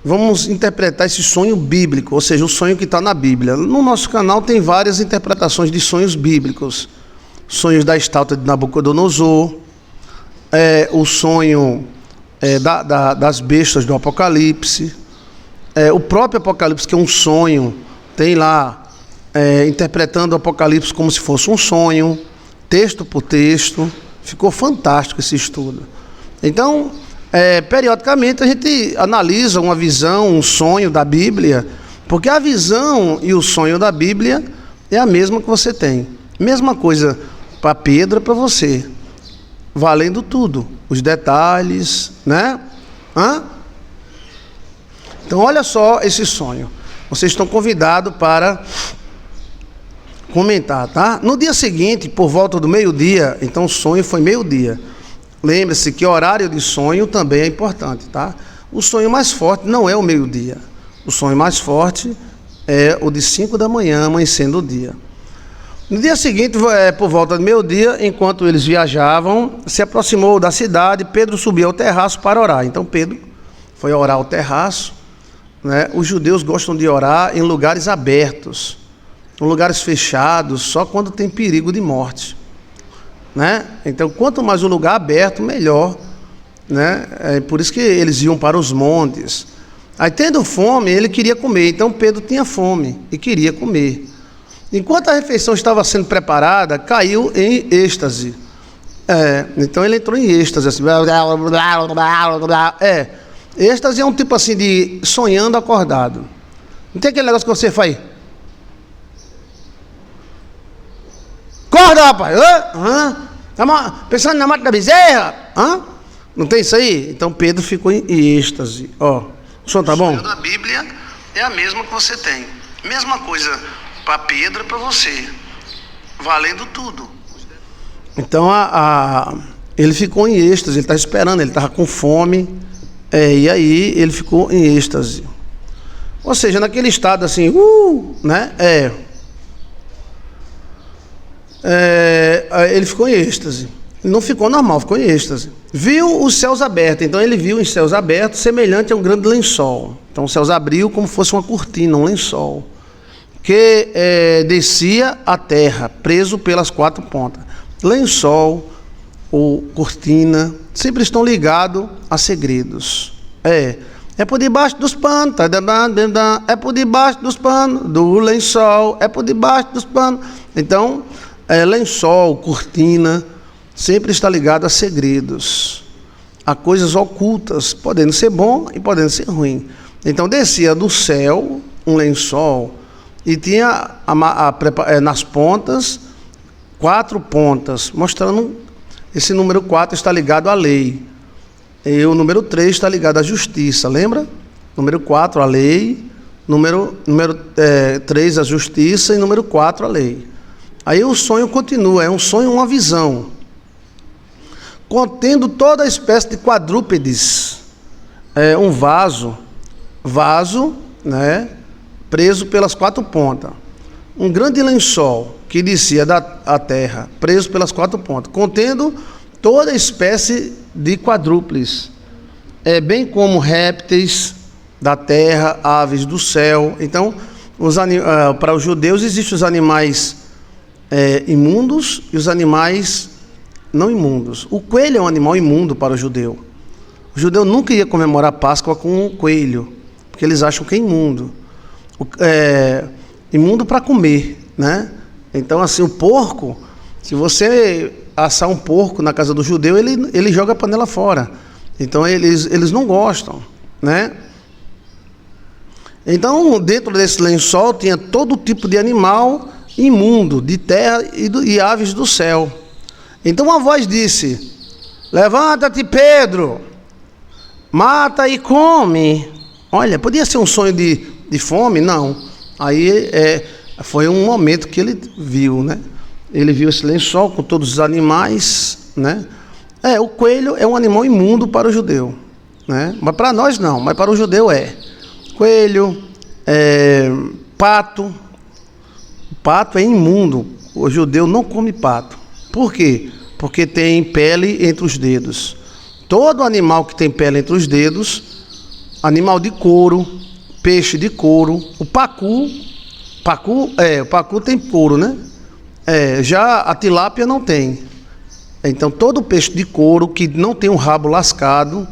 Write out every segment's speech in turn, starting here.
Vamos interpretar esse sonho bíblico, ou seja, o sonho que está na Bíblia. No nosso canal tem várias interpretações de sonhos bíblicos. Sonhos da estátua de Nabucodonosor, o sonho das bestas do Apocalipse, o próprio Apocalipse, que é um sonho, tem lá interpretando o Apocalipse como se fosse um sonho, texto por texto. Ficou fantástico esse estudo. Então, periodicamente a gente analisa uma visão, um sonho da Bíblia, porque a visão e o sonho da Bíblia é a mesma que você tem. Mesma coisa para Pedro e para você, valendo tudo, os detalhes, né? Então olha só esse sonho. Vocês estão convidados para comentar, tá? No dia seguinte, por volta do meio-dia, então o sonho foi meio-dia. Lembre-se que horário de sonho também é importante, tá? O sonho mais forte não é o meio-dia. O sonho mais forte é o de 5 da manhã, amanhecendo o dia. No dia seguinte, por volta do meio-dia, enquanto eles viajavam, se aproximou da cidade, Pedro subiu ao terraço para orar. Então Pedro foi orar ao terraço, né? Os judeus gostam de orar em lugares abertos, em lugares fechados, só quando tem perigo de morte, né? Então, quanto mais o lugar aberto, melhor, né? É por isso que eles iam para os montes. Aí, tendo fome, ele queria comer. Então, Pedro tinha fome e queria comer. Enquanto a refeição estava sendo preparada, caiu em êxtase. Então, ele entrou em êxtase. Assim, êxtase é um tipo assim de sonhando acordado. Não tem aquele negócio que você faz? Acorda, rapaz! Tá pensando na mata da bezerra? Não tem isso aí? Então Pedro ficou em êxtase. O som tá bom? O sonho da Bíblia é a mesma que você tem. Mesma coisa para Pedro e para você. Valendo tudo. Então ele ficou em êxtase, ele está esperando, ele estava com fome. E aí ele ficou em êxtase. Ou seja, naquele estado assim, né? Ele ficou em êxtase. Ele não ficou normal, ficou em êxtase. Viu os céus abertos. Então ele viu os céus abertos semelhante a um grande lençol. Então os céus abriu como fosse uma cortina, um lençol, que descia à terra, preso pelas 4 pontas. Lençol ou cortina sempre estão ligados a segredos. É por debaixo dos panos, é por debaixo dos panos do lençol, é por debaixo dos panos. Então, lençol, cortina, sempre está ligado a segredos, a coisas ocultas, podendo ser bom e podendo ser ruim. Então, descia do céu um lençol e tinha nas pontas 4 pontas, mostrando esse número 4 está ligado à lei. E o número 3 está ligado à justiça, lembra? Número 4, a lei. Número 3, a justiça. E número 4, a lei. Aí o sonho continua, é um sonho, uma visão, contendo toda a espécie de quadrúpedes. Um vaso, né, preso pelas 4 pontas. Um grande lençol que descia da terra, preso pelas 4 pontas, contendo toda a espécie de quadrúpedes, bem como répteis da terra, aves do céu. Então, para os judeus existem os animais imundos e os animais não imundos. O coelho é um animal imundo para o judeu. O judeu nunca ia comemorar a Páscoa com um coelho, porque eles acham que é imundo. Imundo para comer, né? Então, assim, o porco, se você assar um porco na casa do judeu, ele joga a panela fora. Então, eles não gostam, né? Então, dentro desse lençol tinha todo tipo de animal imundo, de terra e aves do céu. Então uma voz disse: levanta-te, Pedro, mata e come. Olha, podia ser um sonho de fome? Não. Aí foi um momento que ele viu, né? Ele viu esse lençol com todos os animais, né? O coelho é um animal imundo para o judeu, né? Mas para nós não, mas para o judeu é. Coelho, pato. Pato é imundo. O judeu não come pato. Por quê? Porque tem pele entre os dedos. Todo animal que tem pele entre os dedos animal de couro, peixe de couro, o pacu tem couro, né? Já a tilápia não tem. Então todo peixe de couro que não tem um rabo lascado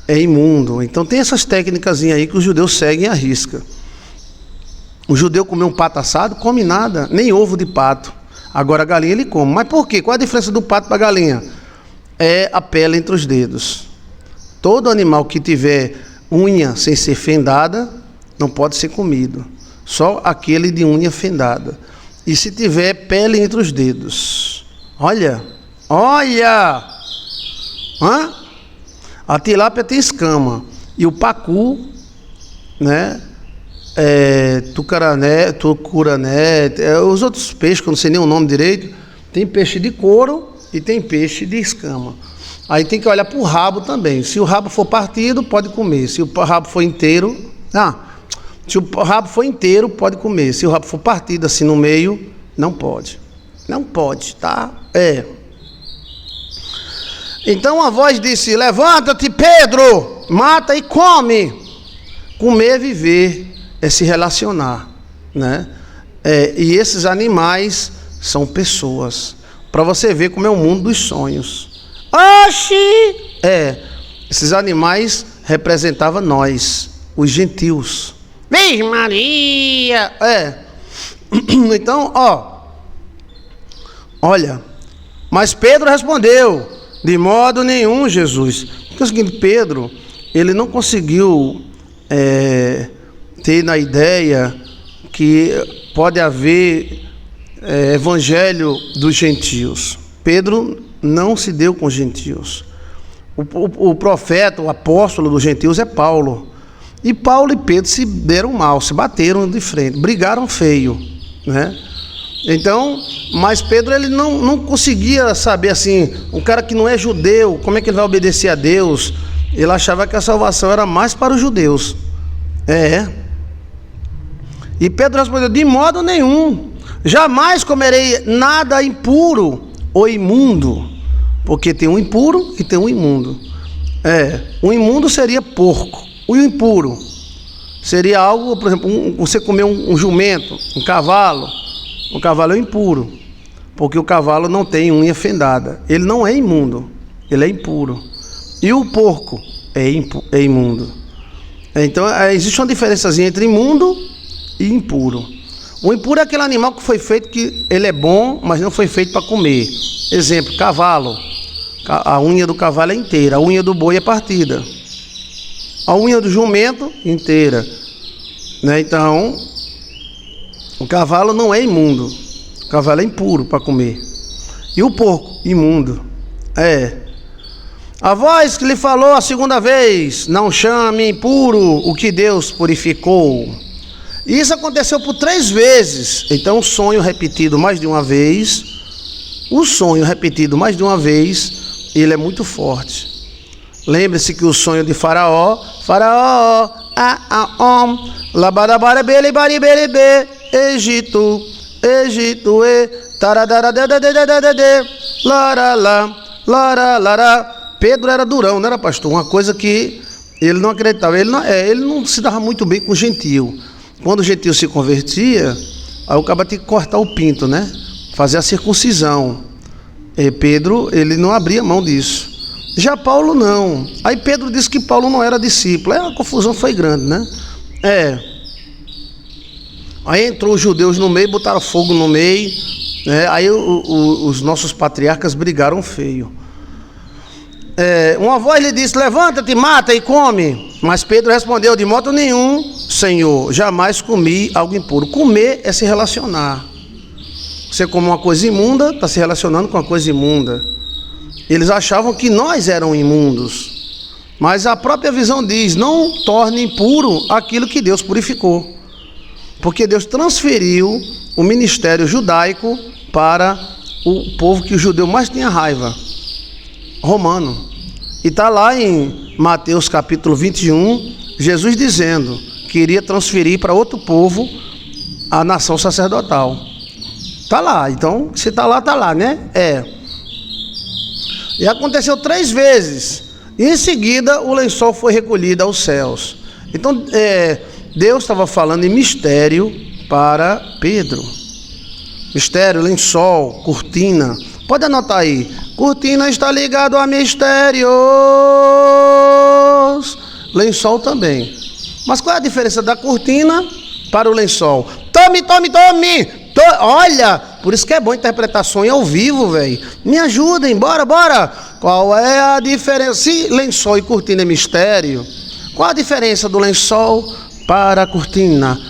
é imundo. Então tem essas técnicas aí que os judeus seguem à risca. O judeu comer um pato assado, come nada, nem ovo de pato. Agora a galinha ele come. Mas por quê? Qual a diferença do pato para a galinha? É a pele entre os dedos. Todo animal que tiver unha sem ser fendada não pode ser comido. Só aquele de unha fendada. E se tiver pele entre os dedos. Olha! Hã? A tilápia tem escama. E o pacu, né? Tucurané, os outros peixes, que eu não sei nem o nome direito, tem peixe de couro e tem peixe de escama. Aí tem que olhar para o rabo também. Se o rabo for partido, pode comer. Se o rabo for inteiro, pode comer. Se o rabo for partido assim no meio, não pode. Não pode, tá? Então a voz disse: levanta-te, Pedro, mata e come. Comer é viver, é se relacionar, né? E esses animais são pessoas, para você ver como é o mundo dos sonhos. Oxi! Esses animais representavam nós, os gentios. Virgem Maria! Então, olha, mas Pedro respondeu: de modo nenhum, Jesus. Porque é o seguinte, Pedro, ele não conseguiu ter na ideia que pode haver evangelho dos gentios. Pedro não se deu com os gentios. O profeta, o apóstolo dos gentios é Paulo. E Paulo e Pedro se deram mal, se bateram de frente, brigaram feio, né? Então, mas Pedro ele não conseguia saber assim, um cara que não é judeu, como é que ele vai obedecer a Deus? Ele achava que a salvação era mais para os judeus. E Pedro respondeu: de modo nenhum, jamais comerei nada impuro ou imundo, porque tem um impuro e tem um imundo. O imundo seria porco, o impuro seria algo, por exemplo, você comer um jumento, um cavalo. O cavalo é impuro, porque o cavalo não tem unha fendada. Ele não é imundo, ele é impuro. E o porco é imundo. Então existe uma diferençazinha entre imundo e impuro. O impuro é aquele animal que foi feito, que ele é bom, mas não foi feito para comer. Exemplo, cavalo. A unha do cavalo é inteira, a unha do boi é partida. A unha do jumento inteira, né? Então o cavalo não é imundo, o cavalo é impuro para comer. E o porco, imundo. A voz que lhe falou a segunda vez: não chame impuro o que Deus purificou. E isso aconteceu por 3 vezes. Então o sonho repetido mais de uma vez, ele é muito forte. Lembre-se que o sonho de Faraó, Egito, Pedro era durão, não era, pastor? Uma coisa que ele não acreditava. Ele não se dava muito bem com o gentio. Quando o gentio se convertia, aí o cara tinha que cortar o pinto, né? Fazer a circuncisão. E Pedro, ele não abria mão disso. Já Paulo não. Aí Pedro disse que Paulo não era discípulo. A confusão foi grande, né? Aí entrou os judeus no meio, botaram fogo no meio, né? Aí os nossos patriarcas brigaram feio. Uma voz lhe disse: levanta-te, mata e come. Mas Pedro respondeu: de modo nenhum, Senhor, jamais comi algo impuro. Comer é se relacionar. Você come uma coisa imunda, está se relacionando com uma coisa imunda. Eles achavam que nós éramos imundos, mas a própria visão diz: não torne impuro aquilo que Deus purificou. Porque Deus transferiu o ministério judaico para o povo que o judeu mais tinha raiva, romano. E está lá em Mateus capítulo 21, Jesus dizendo que iria transferir para outro povo a nação sacerdotal. Está lá, então se está lá, né? E aconteceu 3 vezes. E em seguida o lençol foi recolhido aos céus. Então Deus estava falando em mistério para Pedro. Mistério, lençol, cortina. Pode anotar aí. Cortina está ligado a mistérios. Lençol também. Mas qual é a diferença da cortina para o lençol? Tome! Olha, por isso que é bom interpretar sonho ao vivo, velho. Me ajudem, bora. Qual é a diferença? Se lençol e cortina é mistério, qual a diferença do lençol para a cortina?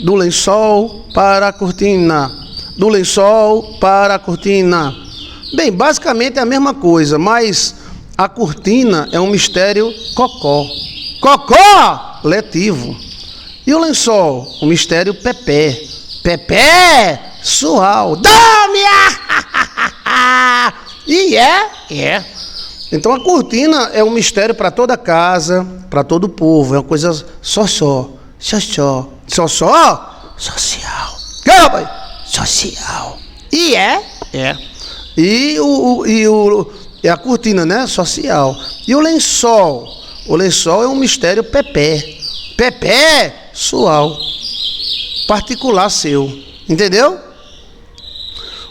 Do lençol para a cortina. Do lençol para a cortina. Bem, basicamente é a mesma coisa, mas a cortina é um mistério cocó. Cocó letivo. E o lençol, um mistério pepé. Pepé sual. Dá-me! E é. Então a cortina é um mistério para toda a casa, para todo o povo. É uma coisa só. Social. Calma! Social. E é. E a cortina, né? Social. E o lençol? O lençol é um mistério pepé. Pepé sual. Particular seu. Entendeu?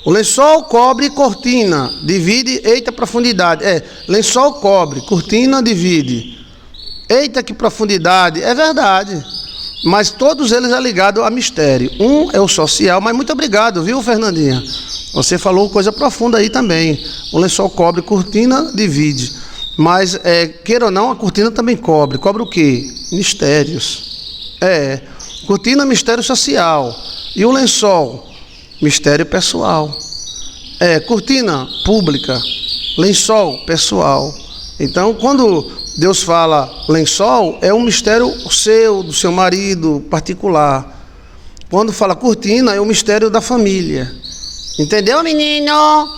O lençol cobre cortina. Divide, eita profundidade. Lençol cobre, cortina divide. Eita que profundidade. É verdade. Mas todos eles é ligado a mistério. Um é o social, mas muito obrigado, viu, Fernandinha? Você falou coisa profunda aí também. O lençol cobre, cortina divide. Mas, queira ou não, a cortina também cobre. Cobre o quê? Mistérios. Cortina, mistério social. E o lençol? Mistério pessoal. Cortina, pública. Lençol, pessoal. Então, quando Deus fala lençol, é um mistério seu, do seu marido, particular. Quando fala cortina, é um mistério da família. Entendeu, menino?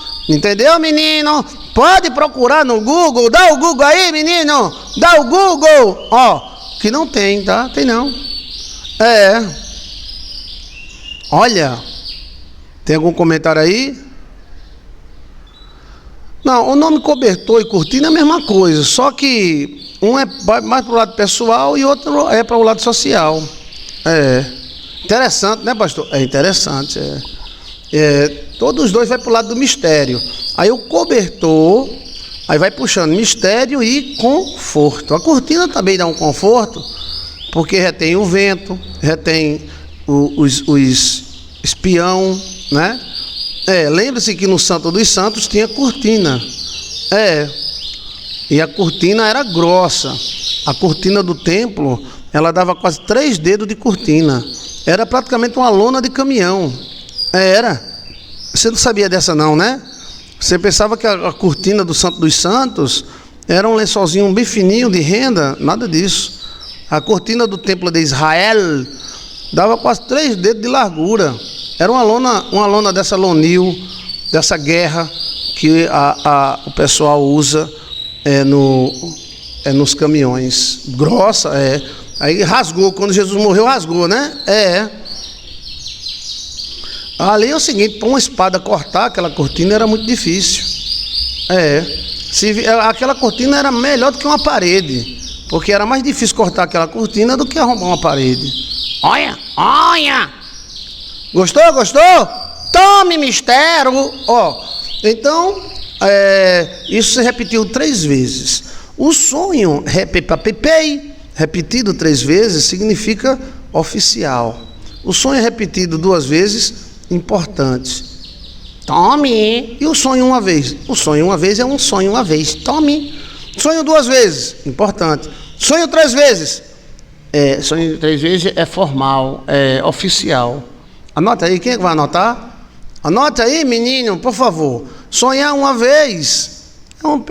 Pode procurar no Google. Dá o Google aí, menino. Dá o Google. Que não tem, tá? Tem não. Olha. Tem algum comentário aí? Não, o nome cobertor e cortina é a mesma coisa. Só que um é mais para o lado pessoal e outro é para o lado social. Interessante, né, pastor? É interessante, todos os dois vai para o lado do mistério. Aí o cobertor, aí vai puxando mistério e conforto. A cortina também dá um conforto, porque retém o vento, retém os espião, né? Lembre-se que no Santo dos Santos tinha cortina. E a cortina era grossa. A cortina do templo, ela dava quase 3 dedos de cortina. Era praticamente uma lona de caminhão. Era. Você não sabia dessa não, né? Você pensava que a cortina do Santo dos Santos era um lençolzinho bem fininho de renda? Nada disso. A cortina do templo de Israel dava quase 3 dedos de largura. Era uma lona dessa lonil, dessa guerra que o pessoal usa nos caminhões. Grossa, Aí rasgou, quando Jesus morreu, rasgou, né? Ali é o seguinte, para uma espada cortar aquela cortina era muito difícil. Aquela cortina era melhor do que uma parede, porque era mais difícil cortar aquela cortina do que arrumar uma parede. Olha! Gostou? Tome mistério! Então, isso se repetiu 3 vezes. O sonho, repetido 3 vezes, significa oficial. O sonho repetido 2 vezes, importante. Tome! E o sonho uma vez? O sonho uma vez é um sonho uma vez. Tome! Sonho 2 vezes, importante. Sonho 3 vezes? Sonho 3 vezes é formal, é oficial. Anota aí, quem é que vai anotar? Anota aí, menino, por favor. Sonhar uma vez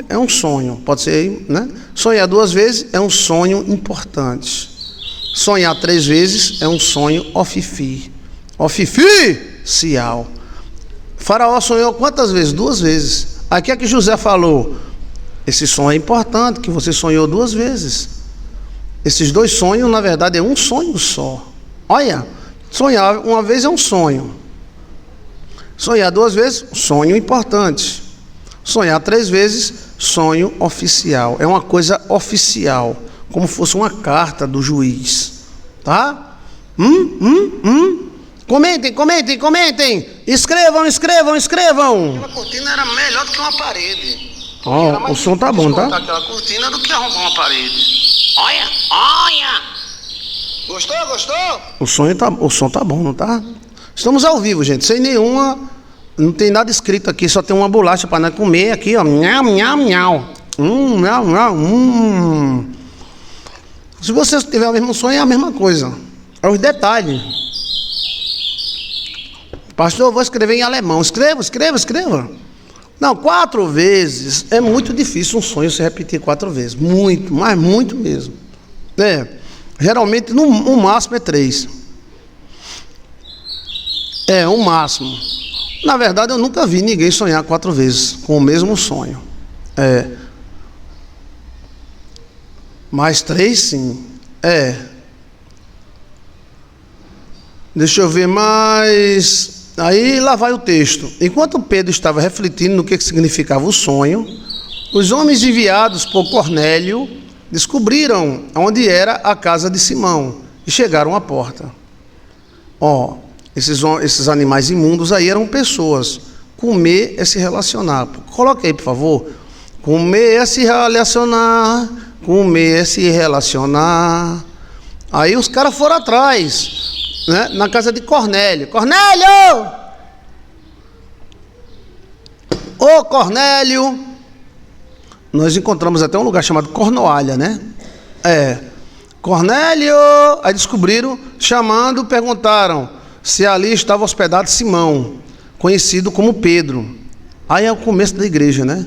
é um sonho, pode ser, né? Sonhar 2 vezes é um sonho importante. Sonhar 3 vezes é um sonho oficial. Faraó sonhou quantas vezes? 2 vezes. Aqui é que José falou: esse sonho é importante, que você sonhou 2 vezes. Esses 2 sonhos, na verdade, é um sonho só. Olha, sonhar uma vez é um sonho. Sonhar 2 vezes, sonho importante. Sonhar 3 vezes, sonho oficial. É uma coisa oficial, como fosse uma carta do juiz. Tá? Comentem, comentem, comentem. Escrevam, escrevam, escrevam. Aquela cortina era melhor do que uma parede. O som tá bom, tá? Aquela cortina do que arrumar uma parede. Olha, olha. Gostou, gostou? O som tá bom, não tá? Estamos ao vivo, gente. Sem nenhuma... Não tem nada escrito aqui. Só tem uma bolacha para nós comer aqui, ó. Miau, miau, miau. Miau, miau, Se você tiver o mesmo sonho, é a mesma coisa. É os detalhes. Pastor, eu vou escrever em alemão. Escreva, escreva, escreva. Não, 4 vezes. É muito difícil um sonho se repetir 4 vezes. Muito, mas muito mesmo. Geralmente, no máximo é 3. O máximo. Na verdade, eu nunca vi ninguém sonhar 4 vezes com o mesmo sonho. Mas 3, sim. Deixa eu ver mais... Aí lá vai o texto. Enquanto Pedro estava refletindo no que significava o sonho, os homens enviados por Cornélio descobriram onde era a casa de Simão e chegaram à porta. Esses animais imundos aí eram pessoas. Comer é se relacionar. Coloque aí, por favor. Comer é se relacionar. Comer é se relacionar. Aí os caras foram atrás, né, na casa de Cornélio. Cornélio! Ô Cornélio! Nós encontramos até um lugar chamado Cornoalha, né? Cornélio! Aí descobriram, chamando, perguntaram se ali estava hospedado Simão, conhecido como Pedro. Aí é o começo da igreja, né?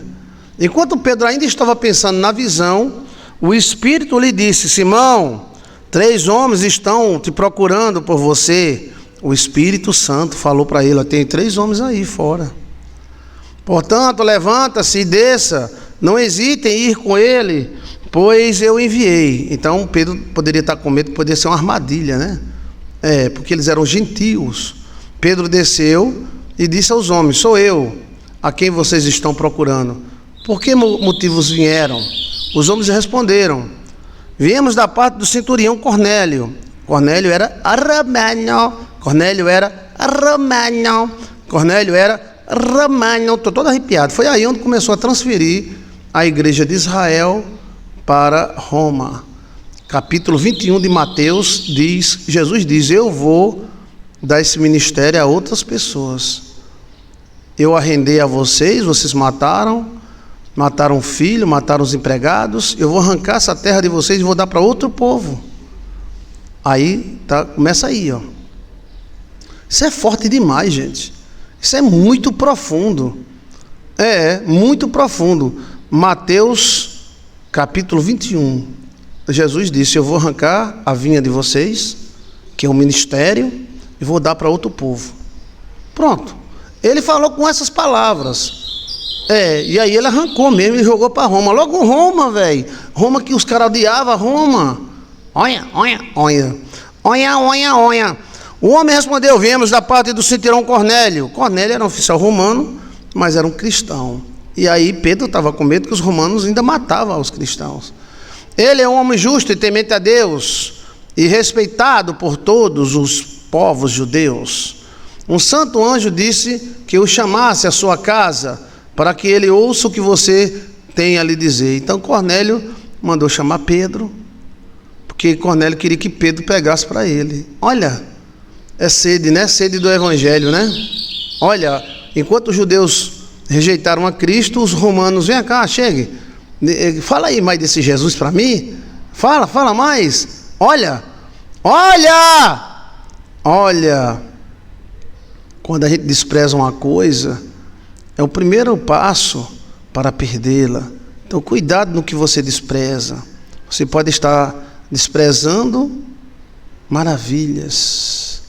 Enquanto Pedro ainda estava pensando na visão, o Espírito lhe disse: Simão, 3 homens estão te procurando por você. O Espírito Santo falou para ele: tem 3 homens aí fora. Portanto, levanta-se e desça. Não hesite em ir com ele, pois eu enviei. Então, Pedro poderia estar com medo, poderia ser uma armadilha, né? Porque eles eram gentios. Pedro desceu e disse aos homens: sou eu, a quem vocês estão procurando. Por que motivos vieram? Os homens responderam: viemos da parte do centurião Cornélio. Cornélio era romano. Estou todo arrepiado. Foi aí onde começou a transferir a igreja de Israel para Roma. Capítulo 21 de Mateus diz, Jesus diz: eu vou dar esse ministério a outras pessoas. Eu arrendei a vocês, vocês mataram o filho, mataram os empregados. Eu vou arrancar essa terra de vocês e vou dar para outro povo. Aí, começa aí, ó. Isso é forte demais, gente. Isso é muito profundo. Muito profundo. Mateus, capítulo 21. Jesus disse: eu vou arrancar a vinha de vocês, que é o ministério, e vou dar para outro povo. Pronto. Ele falou com essas palavras. E aí ele arrancou mesmo e jogou para Roma. Logo Roma, velho. Roma, que os caras odiavam Roma. Olha. O homem respondeu: viemos da parte do centurião Cornélio. Cornélio era um oficial romano, mas era um cristão. E aí Pedro estava com medo que os romanos ainda matavam os cristãos. Ele é um homem justo e temente a Deus, e respeitado por todos os povos judeus. Um santo anjo disse que o chamasse à sua casa, para que ele ouça o que você tem a lhe dizer. Então Cornélio mandou chamar Pedro, porque Cornélio queria que Pedro pregasse para ele. Olha, é sede, né? Sede do evangelho, né? Olha, enquanto os judeus rejeitaram a Cristo, os romanos: vem cá, chegue, fala aí mais desse Jesus para mim. Fala mais. Olha. Quando a gente despreza uma coisa, é o primeiro passo para perdê-la. Então, cuidado no que você despreza. Você pode estar desprezando maravilhas.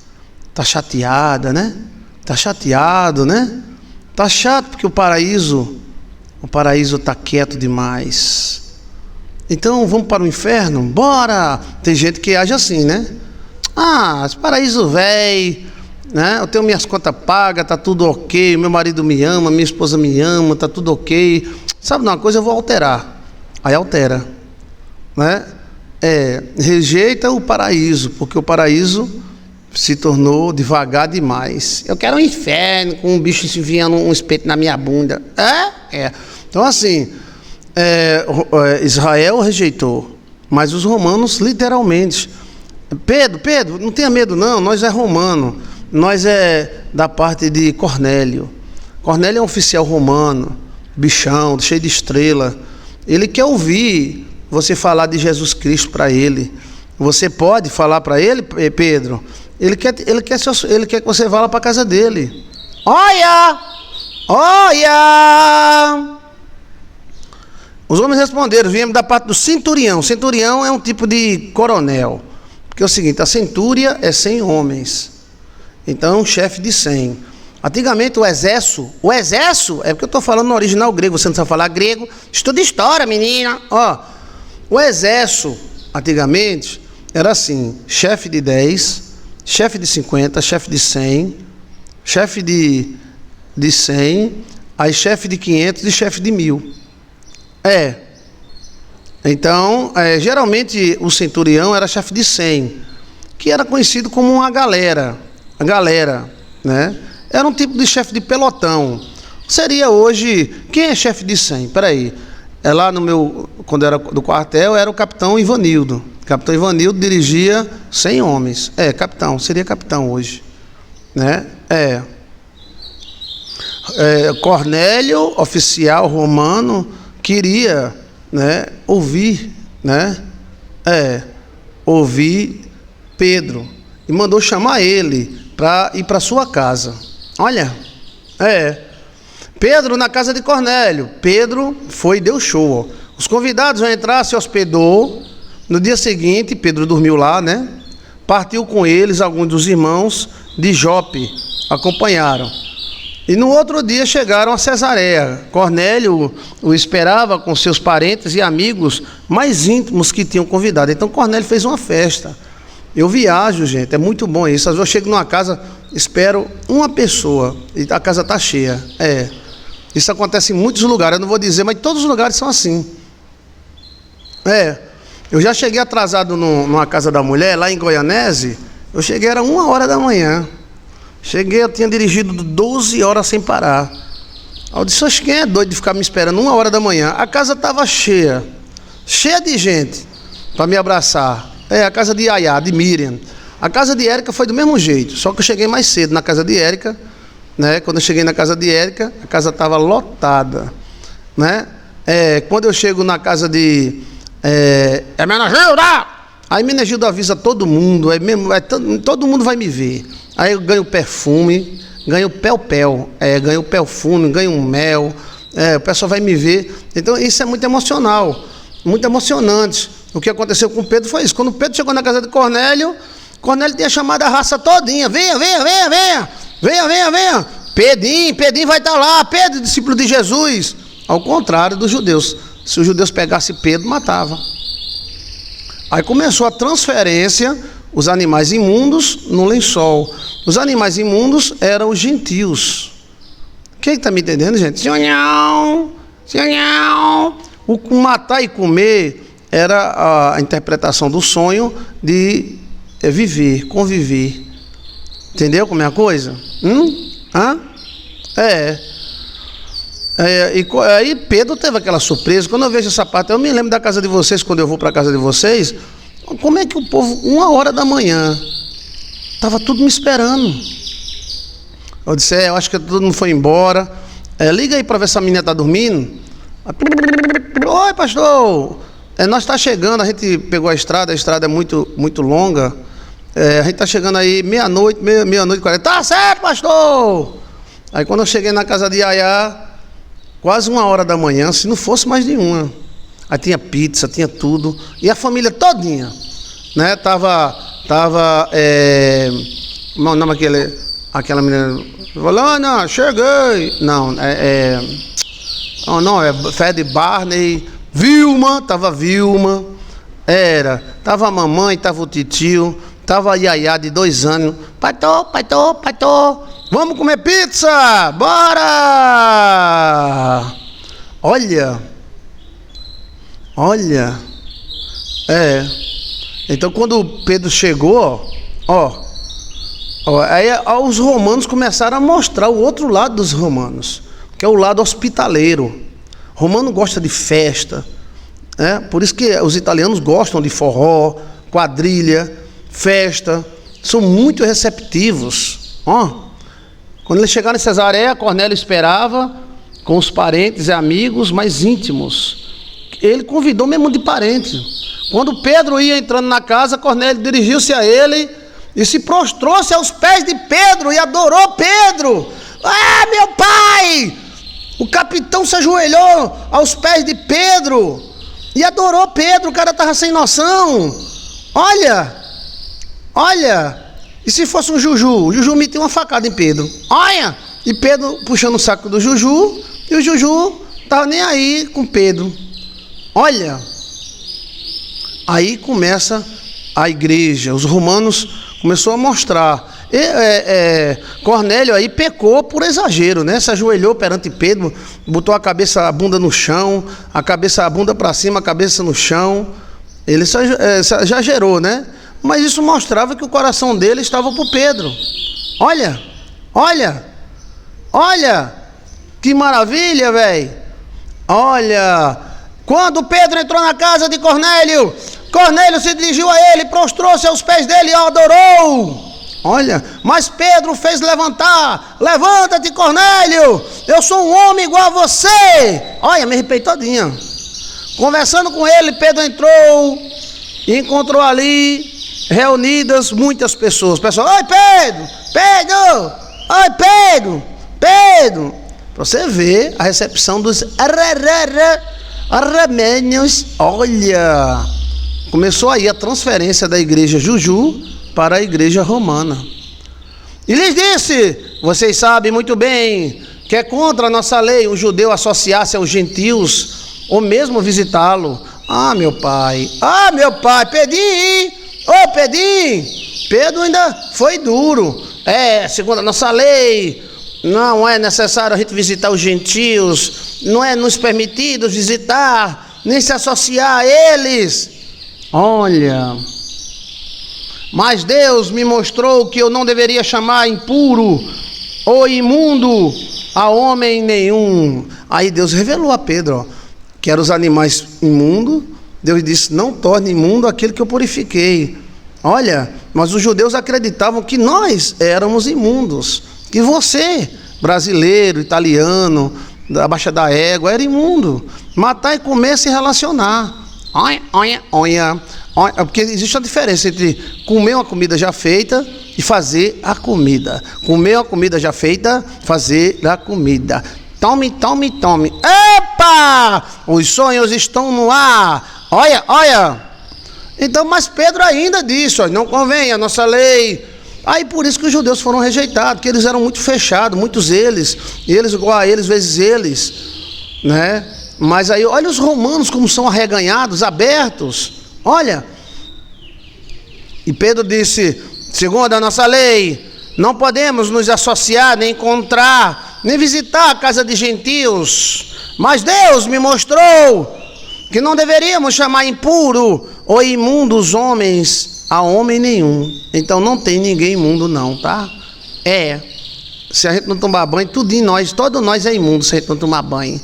Está chateada, né? Está chateado, né? Está chato porque o paraíso está quieto demais. Então, vamos para o inferno? Bora! Tem gente que age assim, né? Esse paraíso velho, né? Eu tenho minhas contas pagas, tá tudo ok, meu marido me ama, minha esposa me ama, tá tudo ok. Sabe de uma coisa, eu vou alterar. Aí altera, né? Rejeita o paraíso, porque o paraíso se tornou devagar demais. Eu quero um inferno com um bicho enfiando um espeto na minha bunda. Então assim, Israel rejeitou, mas os romanos literalmente. Pedro, não tenha medo não, nós é romano, nós é da parte de Cornélio. Cornélio é um oficial romano, bichão, cheio de estrela. Ele quer ouvir você falar de Jesus Cristo para ele. Você pode falar para ele, Pedro? Ele quer que você vá lá para a casa dele. Olha! Os homens responderam: viemos da parte do centurião. Centurião é um tipo de coronel. Porque é o seguinte, a centúria é 100 homens. Então é um chefe de 100. Antigamente o exército é porque eu estou falando no original grego, você não sabe falar grego, estuda história, menina. O exército, antigamente, era assim: chefe de 10, chefe de 50, chefe de 100, chefe de 100, aí chefe de 500 e chefe de 1000. Então, geralmente o centurião era chefe de 100, que era conhecido como uma galera, né? Era um tipo de chefe de pelotão. Seria hoje, quem é chefe de 100? Peraí, lá no meu, quando era do quartel, era o capitão Ivanildo. Capitão Ivanildo dirigia 100 homens. Capitão, seria capitão hoje, né? Cornélio, oficial romano, queria, né, ouvir Pedro e mandou chamar ele para ir para sua casa. Olha, Pedro na casa de Cornélio. Pedro foi e deu show. Os convidados vão entrar, se hospedou. No dia seguinte, Pedro dormiu lá, né? Partiu com eles, alguns dos irmãos de Jope acompanharam. E no outro dia chegaram a Cesareia. Cornélio o esperava com seus parentes e amigos mais íntimos que tinham convidado. Então Cornélio fez uma festa. Eu viajo, gente, é muito bom isso. Às vezes eu chego numa casa, espero uma pessoa e a casa está cheia. Isso acontece em muitos lugares, eu não vou dizer, mas todos os lugares são assim. Eu já cheguei atrasado numa casa da mulher, lá em Goianese. Eu cheguei, era 1h da manhã. Cheguei, eu tinha dirigido 12 horas sem parar. Eu disse: oxe, quem é doido de ficar me esperando 1h da manhã? A casa estava cheia de gente para me abraçar. A casa de Yaya, de Miriam. A casa de Érica foi do mesmo jeito, só que eu cheguei mais cedo na casa de Érica, né? Quando eu cheguei na casa de Érica, a casa estava lotada, né? Quando eu chego na casa de Menagilda, aí Menagilda avisa todo mundo, todo mundo vai me ver. Aí eu ganho perfume, ganho pel-pel, ganho perfume, ganho mel, o pessoal vai me ver. Então isso é muito emocional, muito emocionante. O que aconteceu com Pedro foi isso. Quando Pedro chegou na casa de Cornélio, Cornélio tinha chamado a raça todinha: venha. Pedrinho vai estar lá, Pedro, discípulo de Jesus. Ao contrário dos judeus, se os judeus pegassem Pedro, matava. Aí começou a transferência, os animais imundos no lençol. Os animais imundos eram os gentios. Quem está me entendendo, gente? O matar e comer era a interpretação do sonho de viver, conviver. Entendeu como é a coisa? E aí Pedro teve aquela surpresa. Quando eu vejo essa parte, eu me lembro da casa de vocês, quando eu vou para a casa de vocês. Como é que o povo, 1h da manhã, estava tudo me esperando? Eu disse: eu acho que todo mundo foi embora. Liga aí para ver se a menina está dormindo. Oi, pastor. Nós está chegando, a gente pegou a estrada é muito longa. A gente está chegando aí meia-noite e 40. Tá certo, pastor. Aí quando eu cheguei na casa de Yaya, quase 1h da manhã, se não fosse mais de uma. Aí tinha pizza, tinha tudo. E a família todinha, né? Tava como é o nome aquela menina? Falou: não, cheguei. Não, Fred Barney, Vilma, tava a mamãe, tava o titio, Tava a Yaya de 2 anos. Pastor, vamos comer pizza? Bora! Olha. Então quando Pedro chegou, aí os romanos começaram a mostrar o outro lado dos romanos, que é o lado hospitaleiro. O romano gosta de festa, por isso que os italianos gostam de forró, quadrilha, festa, são muito receptivos. Quando eles chegaram em Cesareia, Cornélio esperava com os parentes e amigos mais íntimos. Ele convidou mesmo de parente. Quando Pedro ia entrando na casa, Cornélio dirigiu-se a ele e se prostrou-se aos pés de Pedro e adorou Pedro. Meu pai! O capitão se ajoelhou aos pés de Pedro e adorou Pedro. O cara estava sem noção. Olha, e se fosse um Juju? O Juju metia uma facada em Pedro. Olha, e Pedro puxando o saco do Juju, e o Juju estava nem aí com Pedro. Olha, aí começa a igreja, os romanos começou a mostrar. Cornélio aí pecou por exagero, né? Se ajoelhou perante Pedro, botou a cabeça, a bunda no chão, a bunda para cima, a cabeça no chão. Ele se exagerou, né? Mas isso mostrava que o coração dele estava por Pedro. Olha, que maravilha, velho. Olha, quando Pedro entrou na casa de Cornélio, Cornélio se dirigiu a ele, prostrou-se aos pés dele e adorou. Olha, mas Pedro fez levantar. Levanta-te, Cornélio, eu sou um homem igual a você. Olha, me arrepiei todinha. Conversando com ele, Pedro entrou e encontrou ali reunidas muitas pessoas. Oi, Pedro. Para você ver a recepção dos armênios. Olha, começou aí a transferência da igreja Juju para a igreja romana. E lhes disse: vocês sabem muito bem que é contra a nossa lei um judeu associar-se aos gentios ou mesmo visitá-lo. Meu pai, Pedrinho, Pedro ainda foi duro. Segundo a nossa lei, não é necessário a gente visitar os gentios, não é nos permitido visitar, nem se associar a eles. Olha, mas Deus me mostrou que eu não deveria chamar impuro ou imundo a homem nenhum. Aí Deus revelou a Pedro, que eram os animais imundos. Deus disse: não torne imundo aquele que eu purifiquei. Olha, mas os judeus acreditavam que nós éramos imundos, que você, brasileiro, italiano, da Baixa da Égua, era imundo. Matar e comer, se relacionar. Olha, porque existe a diferença entre comer uma comida já feita e fazer a comida. Comer uma comida já feita, fazer a comida. Tome. Epa! Os sonhos estão no ar. Olha. Então, mas Pedro ainda disse: não convém a nossa lei. Aí por isso que os judeus foram rejeitados, porque eles eram muito fechados, muitos eles igual a eles, vezes eles, né? Mas aí, olha os romanos como são arreganhados, abertos. Olha. E Pedro disse: segundo a nossa lei, não podemos nos associar, nem encontrar, nem visitar a casa de gentios. Mas Deus me mostrou que não deveríamos chamar impuro ou imundo os homens a homem nenhum. Então não tem ninguém imundo não, tá? Se a gente não tomar banho, tudo em nós, todo nós é imundo se a gente não tomar banho.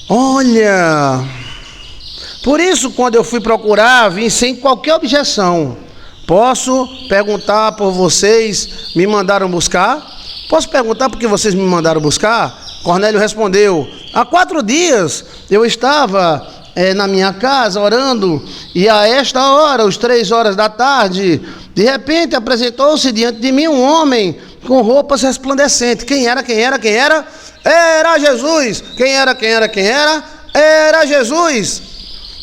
Olha, por isso quando eu fui procurar, vim sem qualquer objeção. Posso perguntar por vocês me mandaram buscar? Posso perguntar por que vocês me mandaram buscar? Cornélio respondeu: há 4 dias eu estava na minha casa orando, e a esta hora, às 3 horas da tarde, de repente apresentou-se diante de mim um homem com roupas resplandecentes. Quem era? Era Jesus. Quem era? Era Jesus.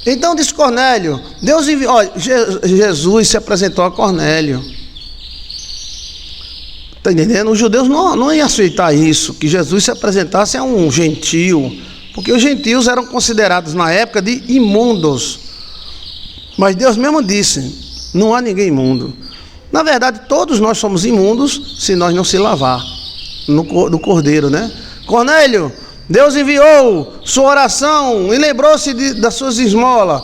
Então disse Cornélio, Deus enviou. Olha, Jesus se apresentou a Cornélio. Está entendendo? Os judeus não iam aceitar isso, que Jesus se apresentasse a um gentio. Porque os gentios eram considerados na época de imundos. Mas Deus mesmo disse, não há ninguém imundo. Na verdade, todos nós somos imundos se nós não se lavar do Cordeiro, né? Cornélio, Deus enviou sua oração e lembrou-se das suas esmolas.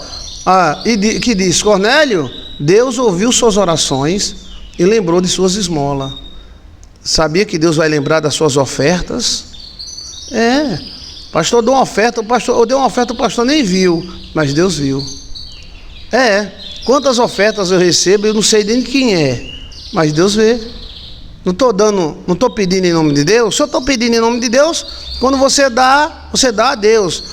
Que diz, Cornélio, Deus ouviu suas orações e lembrou de suas esmolas. Sabia que Deus vai lembrar das suas ofertas? Pastor deu uma oferta, o pastor nem viu, mas Deus viu. Quantas ofertas eu recebo, eu não sei nem de quem é, mas Deus vê. Não estou pedindo em nome de Deus. Se eu estou pedindo em nome de Deus, quando você dá a Deus.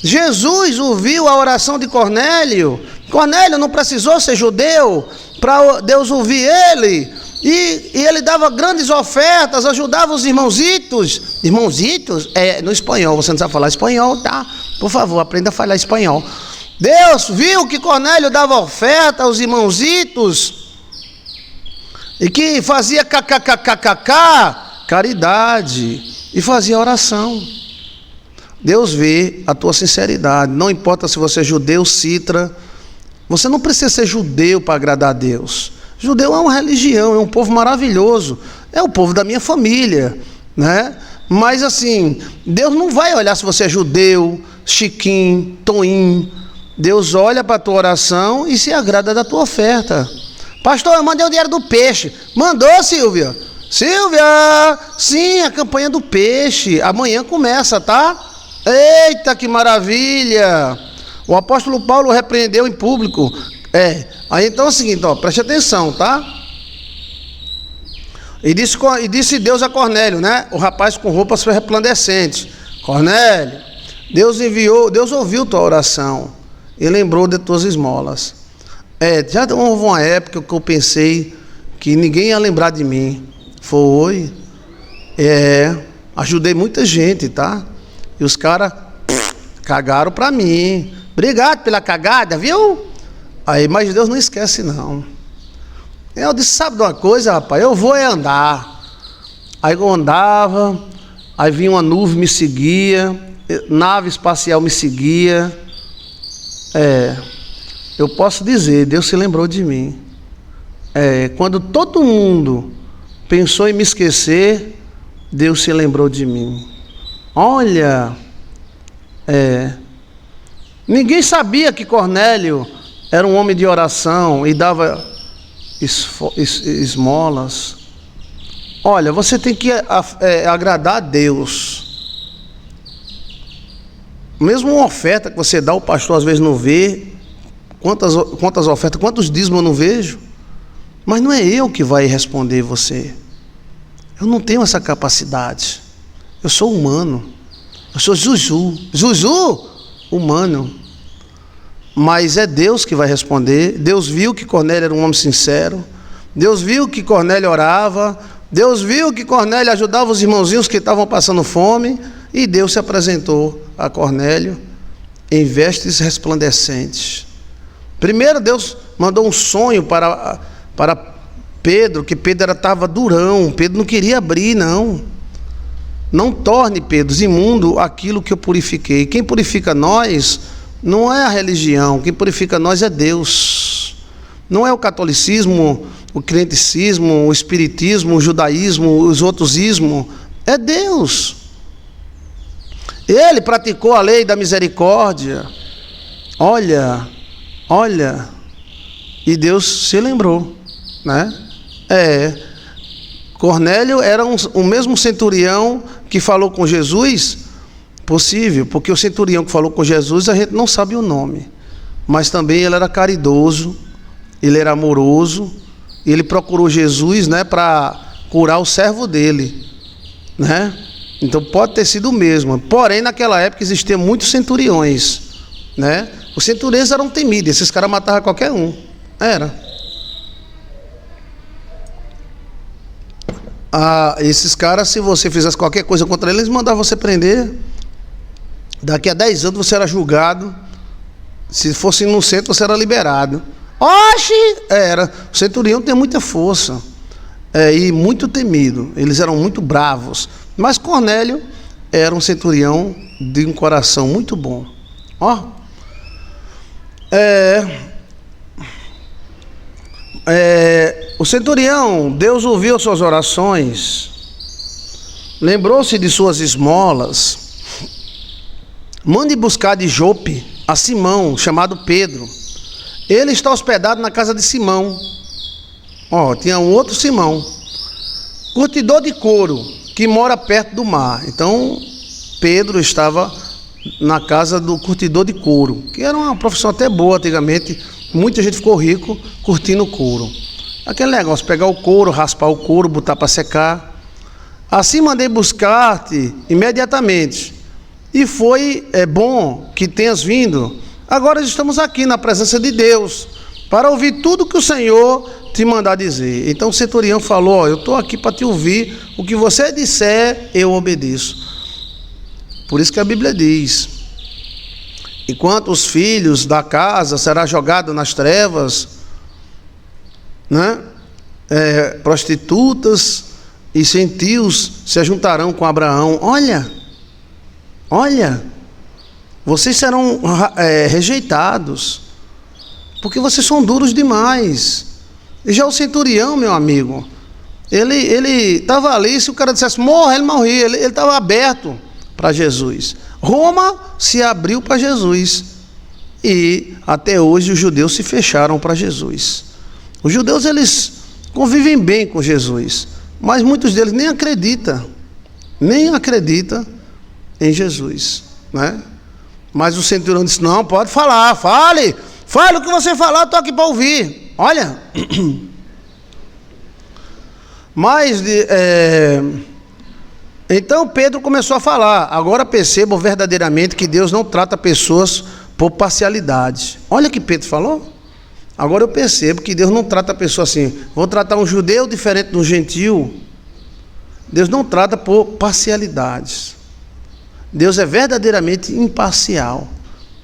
Jesus ouviu a oração de Cornélio. Cornélio não precisou ser judeu para Deus ouvir ele. E ele dava grandes ofertas, ajudava os irmãozitos. Irmãozitos é no espanhol, você não sabe falar espanhol, tá? Por favor, aprenda a falar espanhol. Deus viu que Cornélio dava oferta aos irmãozitos e que fazia caridade e fazia oração. Deus vê a tua sinceridade. Não importa se você é judeu, citra. Você não precisa ser judeu para agradar a Deus. Judeu é uma religião, é um povo maravilhoso. É o povo da minha família, né? Mas assim, Deus não vai olhar se você é judeu, chiquinho, toinho. Deus olha para a tua oração e se agrada da tua oferta. Pastor, eu mandei o dinheiro do peixe. Mandou, Silvia? Silvia! Sim, a campanha do peixe. Amanhã começa, tá? Eita, que maravilha! O apóstolo Paulo repreendeu em público. Aí então é o seguinte, preste atenção, tá? E disse Deus a Cornélio, né? O rapaz com roupas resplandecentes. Cornélio, Deus ouviu tua oração e lembrou de tuas esmolas. Já houve uma época que eu pensei que ninguém ia lembrar de mim. Foi. Ajudei muita gente, tá? E os caras cagaram pra mim. Obrigado pela cagada, viu? Mas Deus não esquece, não. Eu disse, sabe de uma coisa, rapaz? Eu vou andar. Aí eu andava, aí vinha uma nuvem, me seguia, nave espacial me seguia. Eu posso dizer, Deus se lembrou de mim. Quando todo mundo pensou em me esquecer, Deus se lembrou de mim. Olha, ninguém sabia que Cornélio era um homem de oração e dava esmolas. Olha, você tem que agradar a Deus. Mesmo uma oferta que você dá, o pastor às vezes não vê. Quantas ofertas, quantos dízimos eu não vejo. Mas não é eu que vai responder você. Eu não tenho essa capacidade. Eu sou humano. Eu sou Zuzu, humano. Mas é Deus que vai responder. Deus viu que Cornélio era um homem sincero. Deus viu que Cornélio orava. Deus viu que Cornélio ajudava os irmãozinhos que estavam passando fome. E Deus se apresentou a Cornélio em vestes resplandecentes. Primeiro Deus mandou um sonho para Pedro, que Pedro estava durão. Pedro não queria abrir, não. Não torne, Pedro, imundo aquilo que eu purifiquei. Quem purifica nós não é a religião, quem purifica nós é Deus. Não é o catolicismo, o crenticismo, o espiritismo, o judaísmo, os outros ismos. É Deus. Ele praticou a lei da misericórdia. Olha, e Deus se lembrou, né? Cornélio era o mesmo centurião que falou com Jesus. Possível, porque o centurião que falou com Jesus, a gente não sabe o nome, mas também ele era caridoso, ele era amoroso, ele procurou Jesus, né, para curar o servo dele, né? Então pode ter sido o mesmo. Porém, naquela época existiam muitos centuriões, né? Os centuriões eram temidos, esses caras matavam qualquer um. Esses caras, se você fizesse qualquer coisa contra eles, mandavam você prender. Daqui a 10 anos você era julgado. Se fosse inocente, você era liberado. O centurião tem muita força, e muito temido. Eles eram muito bravos. Mas Cornélio era um centurião de um coração muito bom. Ó, o centurião, Deus ouviu suas orações, lembrou-se de suas esmolas. Mande buscar de Jope a Simão, chamado Pedro. Ele está hospedado na casa de Simão. Ó, tinha um outro Simão, curtidor de couro, que mora perto do mar. Então Pedro estava na casa do curtidor de couro, que era uma profissão até boa antigamente. Muita gente ficou rico curtindo couro. Aquele negócio, pegar o couro, raspar o couro, botar para secar. Assim mandei buscar-te imediatamente. E foi bom que tenhas vindo. Agora estamos aqui na presença de Deus, para ouvir tudo que o Senhor te mandar dizer. Então o centurião falou: eu estou aqui para te ouvir, o que você disser, eu obedeço. Por isso que a Bíblia diz: enquanto os filhos da casa serão jogados nas trevas, né? Prostitutas e gentios se juntarão com Abraão. Olha, vocês serão rejeitados, porque vocês são duros demais. E já o centurião, meu amigo, ele estava ali. Se o cara dissesse morra, ele morria. Ele estava aberto para Jesus. Roma se abriu para Jesus, e até hoje os judeus se fecharam para Jesus. Os judeus, eles convivem bem com Jesus, mas muitos deles nem acreditam em Jesus, né? Mas o centurião disse: não, pode falar, fale o que você falar, eu estou aqui para ouvir. Olha, mas então Pedro começou a falar: agora percebo verdadeiramente que Deus não trata pessoas por parcialidade. Olha o que Pedro falou. Agora eu percebo que Deus não trata a pessoa assim, vou tratar um judeu diferente de um gentil. Deus não trata por parcialidades. Deus é verdadeiramente imparcial,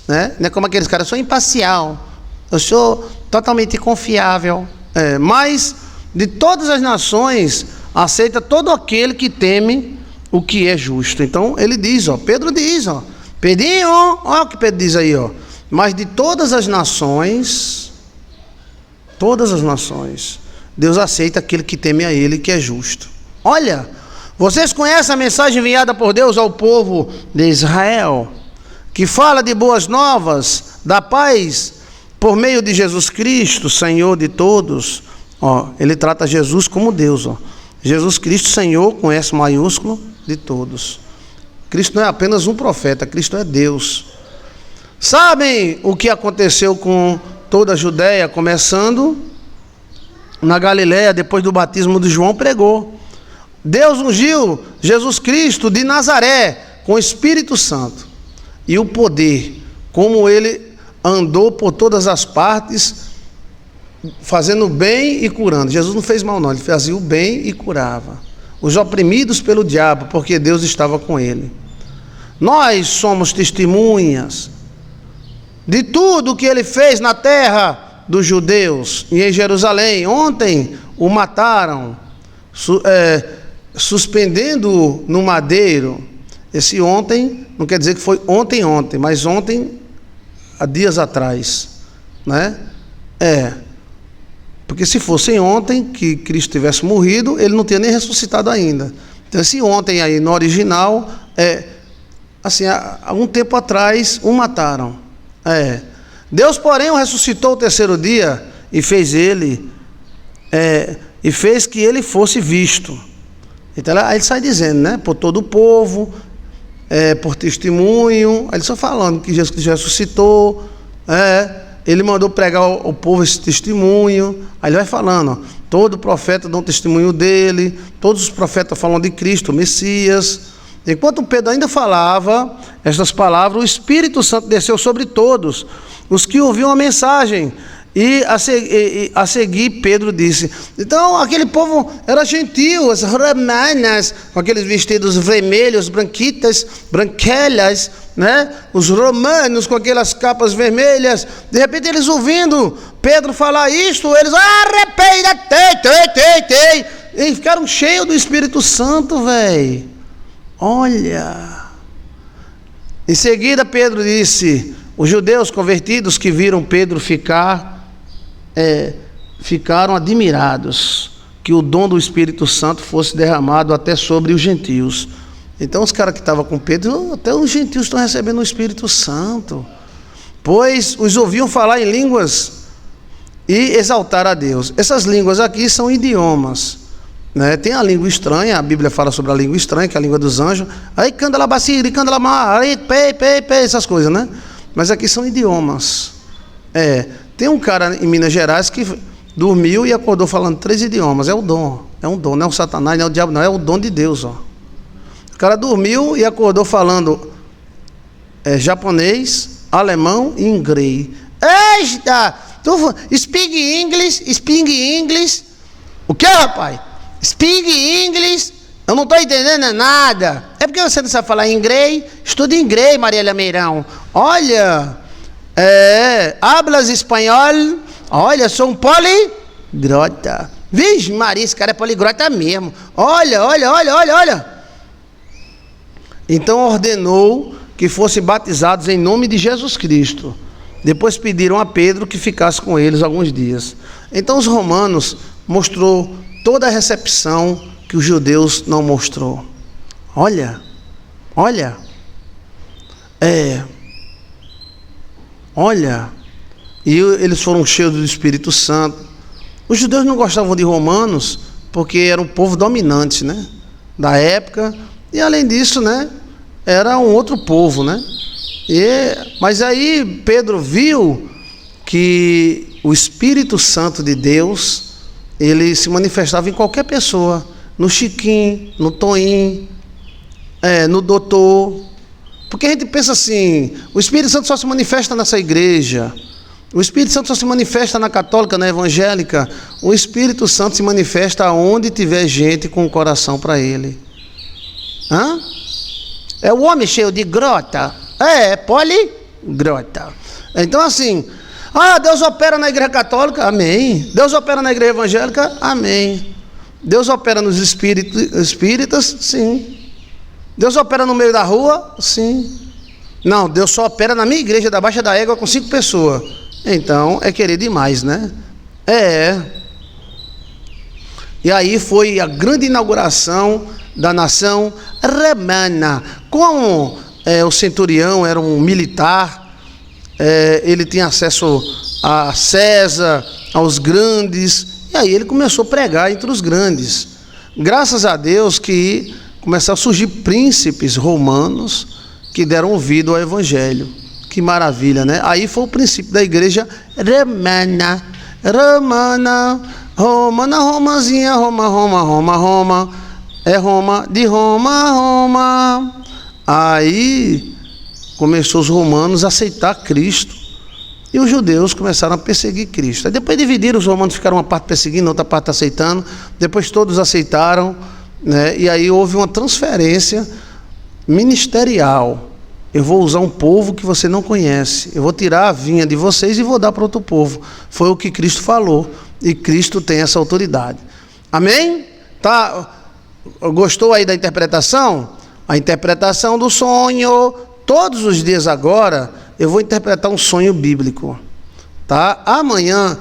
né? Não é como aqueles caras: eu sou imparcial, eu sou totalmente confiável. Mas de todas as nações aceita todo aquele que teme o que é justo. Então ele diz, Pedro diz, Pedrinho, olha o que Pedro diz aí, mas de todas as nações, Deus aceita aquele que teme a ele, que é justo. Olha, vocês conhecem a mensagem enviada por Deus ao povo de Israel, que fala de boas novas, da paz, por meio de Jesus Cristo, Senhor de todos. Ele trata Jesus como Deus. Jesus Cristo, Senhor, com S maiúsculo, de todos. Cristo não é apenas um profeta, Cristo é Deus. Sabem o que aconteceu com toda a Judéia, começando na Galiléia, depois do batismo de João, pregou. Deus ungiu Jesus Cristo de Nazaré com o Espírito Santo e o poder, como ele andou por todas as partes, fazendo bem e curando. Jesus não fez mal não, ele fazia o bem e curava os oprimidos pelo diabo, porque Deus estava com ele. Nós somos testemunhas de tudo o que ele fez na terra dos judeus e em Jerusalém. Ontem o mataram, suspendendo no madeiro. Esse ontem não quer dizer que foi ontem, mas ontem, há dias atrás, né? Porque se fosse ontem que Cristo tivesse morrido, ele não tinha nem ressuscitado ainda. Então esse ontem aí no original assim, há um tempo atrás o mataram. Deus, porém, o ressuscitou o terceiro dia e fez que ele fosse visto. Então aí ele sai dizendo, né? Por todo o povo, por testemunho. Aí ele só falando que Jesus ressuscitou, ele mandou pregar ao povo esse testemunho. Aí ele vai falando, todo profeta dá um testemunho dele, todos os profetas falam de Cristo, o Messias. Enquanto Pedro ainda falava estas palavras, o Espírito Santo desceu sobre todos os que ouviam a mensagem. E a seguir Pedro disse, então aquele povo era gentil, as romanas, com aqueles vestidos vermelhos, branquelas, né? Os romanos com aquelas capas vermelhas. De repente eles ouvindo Pedro falar isto, eles arrependem, e ficaram cheios do Espírito Santo, velho. Olha. Em seguida Pedro disse: os judeus convertidos que viram Pedro ficaram admirados que o dom do Espírito Santo fosse derramado até sobre os gentios. Então os caras que estavam com Pedro, até os gentios estão recebendo o Espírito Santo, pois os ouviam falar em línguas e exaltar a Deus. Essas línguas aqui são idiomas, né? Tem a língua estranha, a Bíblia fala sobre a língua estranha, que é a língua dos anjos. Aí candala baciri, candala mar, aí essas coisas, né? Mas aqui são idiomas. Tem um cara em Minas Gerais que dormiu e acordou falando 3 idiomas. É um dom, não é o Satanás, não é o diabo, não, é o dom de Deus, ó. O cara dormiu e acordou falando japonês, alemão e inglês. Eita! Speak English. O que, rapaz? Speak English. Eu não estou entendendo nada. É porque você não sabe falar inglês? Estuda inglês, Maria Meirão. Olha, hablas espanhol. Olha, sou um poliglota. Vixe Maria, esse cara é poliglota mesmo. Olha. Então ordenou que fossem batizados em nome de Jesus Cristo. Depois pediram a Pedro que ficasse com eles alguns dias. Então os romanos mostrou toda a recepção que os judeus não mostrou. Olha. E eles foram cheios do Espírito Santo. Os judeus não gostavam de romanos porque era um povo dominante, né? Da época. E além disso, né? Era um outro povo, né? Mas aí Pedro viu que o Espírito Santo de Deus, ele se manifestava em qualquer pessoa. No Chiquinho, no Toinho, no doutor. Porque a gente pensa assim, o Espírito Santo só se manifesta nessa igreja. O Espírito Santo só se manifesta na católica, na evangélica. O Espírito Santo se manifesta onde tiver gente com o coração para ele. É o homem cheio de grota. Poligrota. Então assim, Deus opera na igreja católica? Amém. Deus opera na igreja evangélica? Amém. Deus opera nos espíritas? Sim. Deus opera no meio da rua? Sim. Não, Deus só opera na minha igreja da Baixa da Égua com 5 pessoas. Então, é querer demais, né? E aí foi a grande inauguração da nação romana. Como o centurião era um militar, ele tinha acesso a César, aos grandes, e aí ele começou a pregar entre os grandes. Graças a Deus que começaram a surgir príncipes romanos que deram ouvido ao evangelho. Que maravilha, né? Aí foi o princípio da igreja romana. Romazinha, Roma. É Roma, de Roma. Aí começou os romanos a aceitar Cristo. E os judeus começaram a perseguir Cristo. Aí depois dividiram, os romanos ficaram uma parte perseguindo, outra parte aceitando. Depois todos aceitaram, né? E aí houve uma transferência ministerial. Eu vou usar um povo que você não conhece. Eu vou tirar a vinha de vocês e vou dar para outro povo. Foi o que Cristo falou. E Cristo tem essa autoridade. Amém? Tá? Gostou aí da interpretação? A interpretação do sonho. Todos os dias agora eu vou interpretar um sonho bíblico. Tá? Amanhã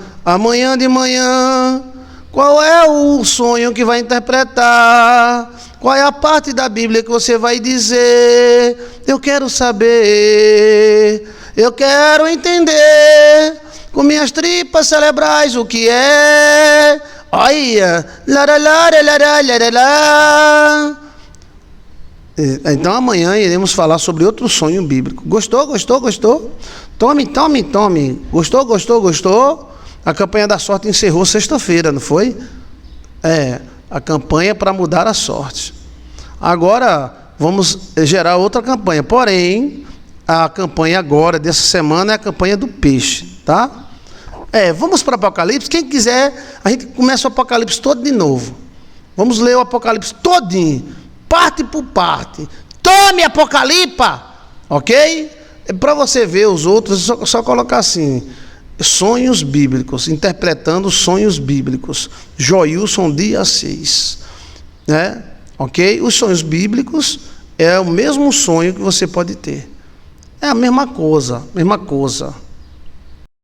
de manhã, qual é o sonho que vai interpretar? Qual é a parte da Bíblia que você vai dizer? Eu quero saber, eu quero entender, com minhas tripas cerebrais o que é. Olha, lará. Então amanhã iremos falar sobre outro sonho bíblico. Gostou? Tome. Gostou? A campanha da sorte encerrou sexta-feira, não foi? A campanha para mudar a sorte. Agora vamos gerar outra campanha. Porém, a campanha agora, dessa semana, é a campanha do peixe, tá? Vamos para o Apocalipse. Quem quiser, a gente começa o Apocalipse todo de novo. Vamos ler o Apocalipse todinho, parte por parte. Tome Apocalipse, ok? Para você ver os outros, só colocar assim: sonhos bíblicos, interpretando sonhos bíblicos. Joilson, dia 6. Né? Ok? Os sonhos bíblicos É o mesmo sonho que você pode ter. É a mesma coisa, mesma coisa.